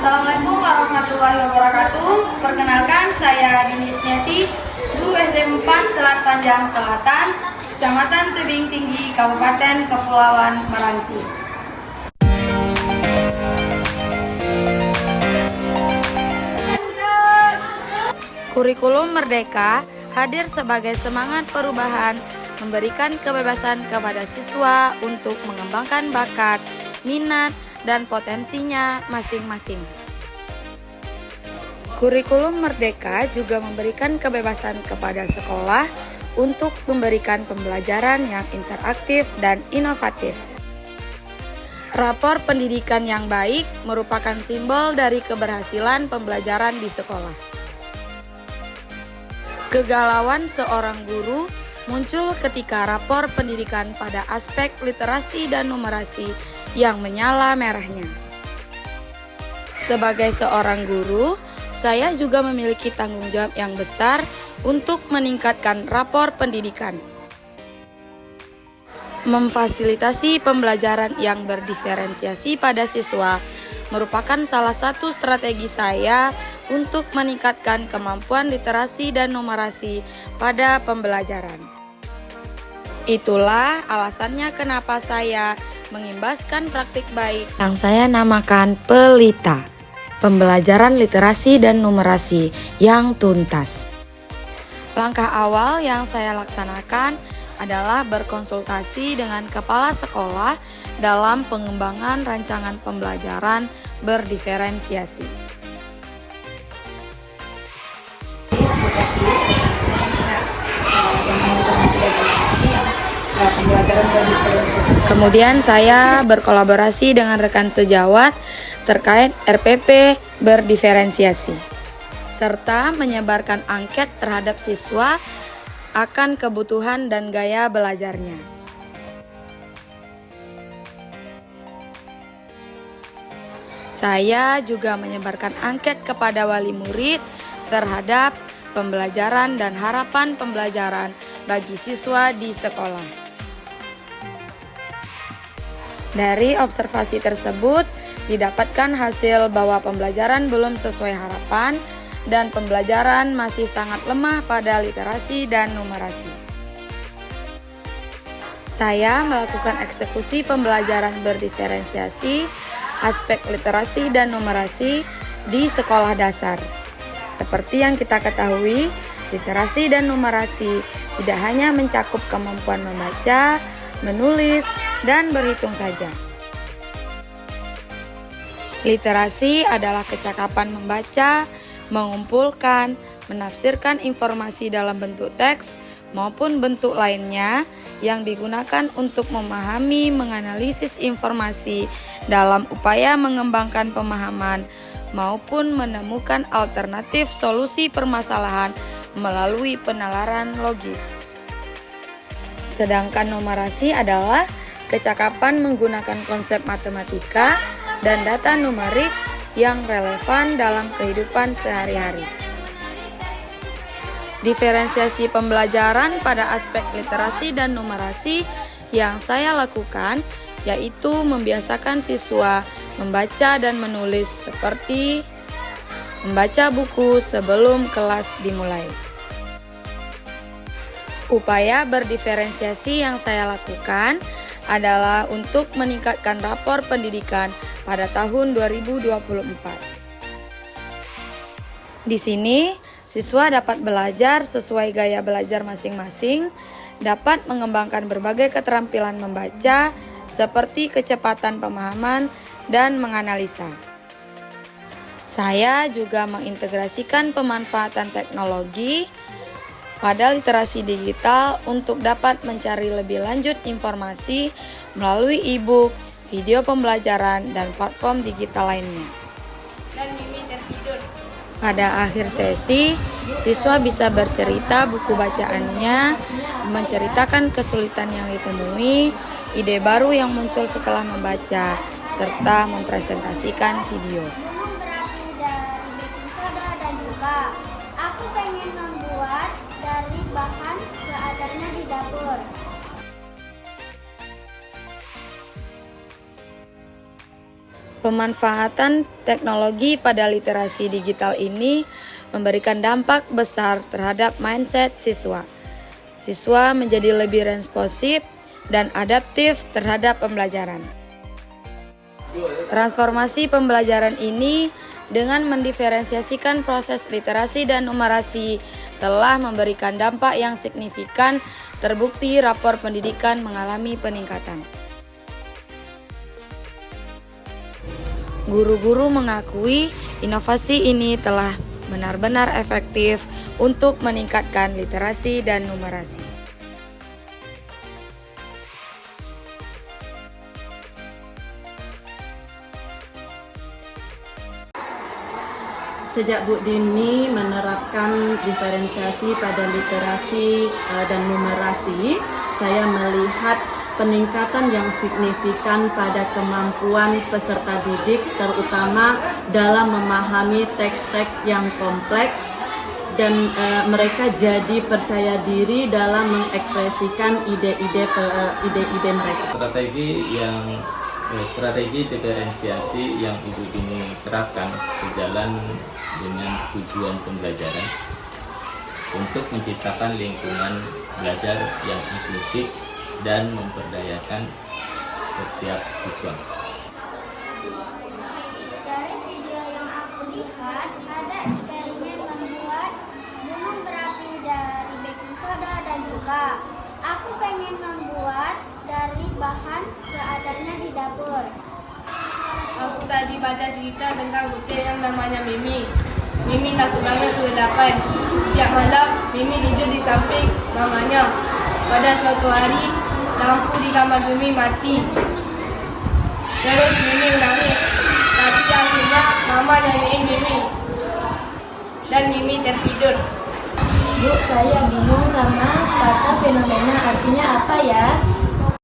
Assalamualaikum warahmatullahi wabarakatuh. Perkenalkan, saya Dini Isniati, guru SD 4 Selat Panjang Selatan, Kecamatan Tebing Tinggi, Kabupaten Kepulauan Meranti. Kurikulum Merdeka hadir sebagai semangat perubahan, memberikan kebebasan kepada siswa untuk mengembangkan bakat, minat, dan potensinya masing-masing. Kurikulum Merdeka juga memberikan kebebasan kepada sekolah untuk memberikan pembelajaran yang interaktif dan inovatif. Rapor pendidikan yang baik merupakan simbol dari keberhasilan pembelajaran di sekolah. Kegalauan seorang guru muncul ketika rapor pendidikan pada aspek literasi dan numerasi yang menyala merahnya. Sebagai seorang guru, saya juga memiliki tanggung jawab yang besar untuk meningkatkan rapor pendidikan. Memfasilitasi pembelajaran yang berdiferensiasi pada siswa merupakan salah satu strategi saya untuk meningkatkan kemampuan literasi dan numerasi pada pembelajaran. Itulah alasannya kenapa saya mengimbaskan praktik baik yang saya namakan PELITA, pembelajaran literasi dan numerasi yang tuntas. Langkah awal yang saya laksanakan adalah berkonsultasi dengan kepala sekolah dalam pengembangan rancangan pembelajaran berdiferensiasi. Kemudian saya berkolaborasi dengan rekan sejawat terkait RPP berdiferensiasi, serta menyebarkan angket terhadap siswa akan kebutuhan dan gaya belajarnya. Saya juga menyebarkan angket kepada wali murid terhadap pembelajaran dan harapan pembelajaran bagi siswa di sekolah. Dari observasi tersebut, didapatkan hasil bahwa pembelajaran belum sesuai harapan dan pembelajaran masih sangat lemah pada literasi dan numerasi. Saya melakukan eksekusi pembelajaran berdiferensiasi aspek literasi dan numerasi di sekolah dasar. Seperti yang kita ketahui, literasi dan numerasi tidak hanya mencakup kemampuan membaca, menulis, dan berhitung saja. Literasi adalah kecakapan membaca, mengumpulkan, menafsirkan informasi dalam bentuk teks maupun bentuk lainnya yang digunakan untuk memahami, menganalisis informasi dalam upaya mengembangkan pemahaman maupun menemukan alternatif solusi permasalahan melalui penalaran logis. Sedangkan numerasi adalah kecakapan menggunakan konsep matematika dan data numerik yang relevan dalam kehidupan sehari-hari. Diferensiasi pembelajaran pada aspek literasi dan numerasi yang saya lakukan yaitu membiasakan siswa membaca dan menulis seperti membaca buku sebelum kelas dimulai. Upaya berdiferensiasi yang saya lakukan adalah untuk meningkatkan rapor pendidikan pada tahun 2024. Di sini, siswa dapat belajar sesuai gaya belajar masing-masing, dapat mengembangkan berbagai keterampilan membaca seperti kecepatan pemahaman dan menganalisa. Saya juga mengintegrasikan pemanfaatan teknologi pada literasi digital untuk dapat mencari lebih lanjut informasi melalui e-book, video pembelajaran, dan platform digital lainnya. Pada akhir sesi, siswa bisa bercerita buku bacaannya, menceritakan kesulitan yang ditemui, ide baru yang muncul setelah membaca, serta mempresentasikan video. Aku pengen membuat dari bahan seadanya di dapur. Pemanfaatan teknologi pada literasi digital ini memberikan dampak besar terhadap mindset siswa. Siswa menjadi lebih responsif dan adaptif terhadap pembelajaran. Transformasi pembelajaran ini dengan mendiferensiasikan proses literasi dan numerasi telah memberikan dampak yang signifikan, terbukti rapor pendidikan mengalami peningkatan. Guru-guru mengakui inovasi ini telah benar-benar efektif untuk meningkatkan literasi dan numerasi. Sejak Bu Dini menerapkan diferensiasi pada literasi dan numerasi, saya melihat peningkatan yang signifikan pada kemampuan peserta didik, terutama dalam memahami teks-teks yang kompleks, dan mereka jadi percaya diri dalam mengekspresikan ide-ide mereka. Strategi diferensiasi yang Ibu Dini terapkan sejalan dengan tujuan pembelajaran untuk menciptakan lingkungan belajar yang inklusif dan memperdayakan setiap siswa. Dari video yang aku lihat, ada eksperimen membuat gunung berapi dari baking soda dan cuka. Aku pengen membuat dari bahan seadanya di dapur. Aku tadi baca cerita tentang kucing yang namanya Mimi. Mimi takut banget kegelapan. Setiap malam, Mimi tidur di samping mamanya. Pada suatu hari, lampu di kamar Mimi mati. Terus Mimi menangis. Tapi akhirnya Mama nyariin Mimi. Dan Mimi tertidur. Bu, saya bingung sama kata fenomena, artinya apa ya?